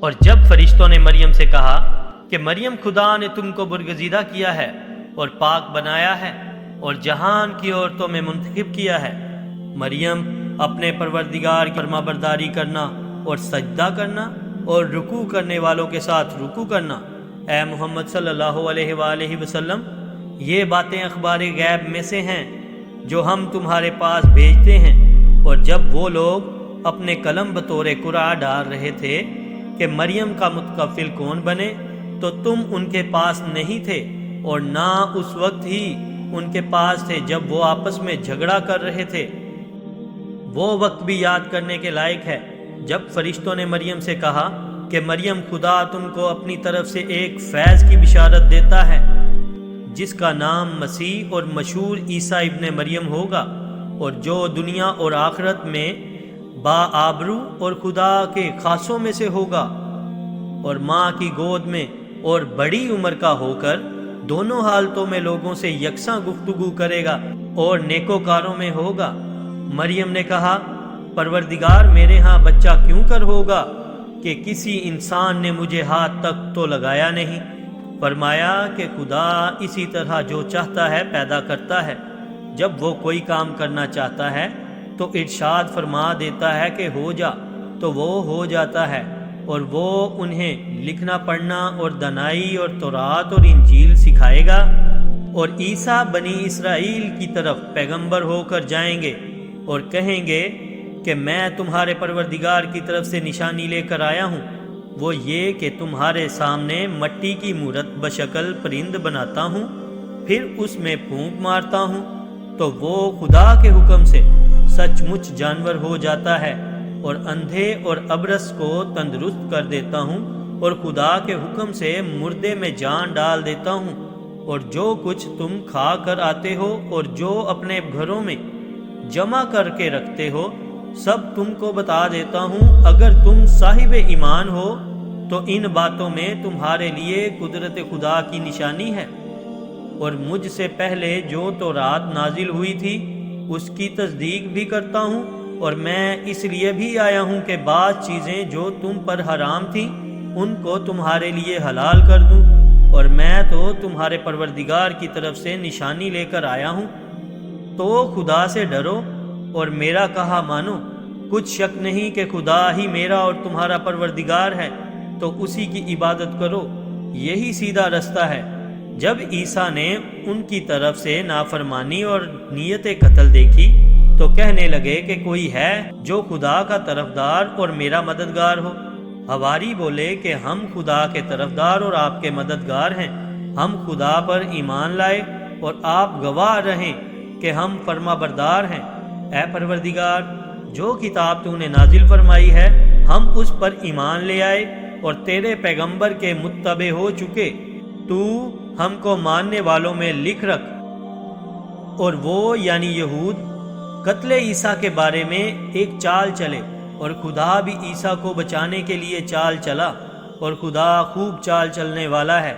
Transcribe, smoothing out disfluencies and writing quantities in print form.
اور جب فرشتوں نے مریم سے کہا کہ مریم خدا نے تم کو برگزیدہ کیا ہے اور پاک بنایا ہے اور جہان کی عورتوں میں منتخب کیا ہے، مریم اپنے پروردگار کی فرمانبرداری کرنا اور سجدہ کرنا اور رکوع کرنے والوں کے ساتھ رکوع کرنا، اے محمد صلی اللہ علیہ وآلہ وسلم، یہ باتیں اخبار غیب میں سے ہیں جو ہم تمہارے پاس بھیجتے ہیں۔ اور جب وہ لوگ اپنے قلم بطور قرعہ ڈال رہے تھے کہ مریم کا متکفل کون بنے، تو تم ان کے پاس نہیں تھے، اور نہ اس وقت ہی ان کے پاس تھے جب وہ آپس میں جھگڑا کر رہے تھے۔ وہ وقت بھی یاد کرنے کے لائق ہے جب فرشتوں نے مریم سے کہا کہ مریم خدا تم کو اپنی طرف سے ایک فیض کی بشارت دیتا ہے جس کا نام مسیح اور مشہور عیسیٰ ابن مریم ہوگا، اور جو دنیا اور آخرت میں باآبرو اور خدا کے خاصوں میں سے ہوگا، اور ماں کی گود میں اور بڑی عمر کا ہو کر دونوں حالتوں میں لوگوں سے یکساں گفتگو کرے گا اور نیکوکاروں میں ہوگا۔ مریم نے کہا، پروردگار میرے ہاں بچہ کیوں کر ہوگا کہ کسی انسان نے مجھے ہاتھ تک تو لگایا نہیں؟ فرمایا کہ خدا اسی طرح جو چاہتا ہے پیدا کرتا ہے، جب وہ کوئی کام کرنا چاہتا ہے تو ارشاد فرما دیتا ہے کہ ہو جا، تو وہ ہو جاتا ہے، اور وہ انہیں لکھنا پڑھنا اور دانائی اور تورات اور انجیل سکھائے گا۔ اور عیسیٰ بنی اسرائیل کی طرف پیغمبر ہو کر جائیں گے اور کہیں گے کہ میں تمہارے پروردگار کی طرف سے نشانی لے کر آیا ہوں، وہ یہ کہ تمہارے سامنے مٹی کی مورت بشکل پرند بناتا ہوں، پھر اس میں پھونک مارتا ہوں تو وہ خدا کے حکم سے سچ مچ جانور ہو جاتا ہے، اور اندھے اور ابرص کو تندرست کر دیتا ہوں، اور خدا کے حکم سے مردے میں جان ڈال دیتا ہوں، اور جو کچھ تم کھا کر آتے ہو اور جو اپنے گھروں میں جمع کر کے رکھتے ہو سب تم کو بتا دیتا ہوں۔ اگر تم صاحب ایمان ہو تو ان باتوں میں تمہارے لیے قدرت خدا کی نشانی ہے، اور مجھ سے پہلے جو تورات نازل ہوئی تھی اس کی تصدیق بھی کرتا ہوں، اور میں اس لیے بھی آیا ہوں کہ بعض چیزیں جو تم پر حرام تھیں ان کو تمہارے لیے حلال کر دوں، اور میں تو تمہارے پروردگار کی طرف سے نشانی لے کر آیا ہوں۔ تو خدا سے ڈرو اور میرا کہا مانو، کچھ شک نہیں کہ خدا ہی میرا اور تمہارا پروردگار ہے، تو اسی کی عبادت کرو، یہی سیدھا رستہ ہے۔ جب عیسیٰ نے ان کی طرف سے نافرمانی اور نیت قتل دیکھی تو کہنے لگے کہ کوئی ہے جو خدا کا طرفدار اور میرا مددگار ہو؟ حواری بولے کہ ہم خدا کے طرفدار اور آپ کے مددگار ہیں، ہم خدا پر ایمان لائے اور آپ گواہ رہیں کہ ہم فرما بردار ہیں۔ اے پروردگار، جو کتاب تو نے نازل فرمائی ہے ہم اس پر ایمان لے آئے اور تیرے پیغمبر کے متبع ہو چکے، تو ہم کو ماننے والوں میں لکھ رکھ۔ اور وہ یعنی یہود قتل عیسیٰ کے بارے میں ایک چال چلے، اور خدا بھی عیسیٰ کو بچانے کے لیے چال چلا، اور خدا خوب چال چلنے والا ہے۔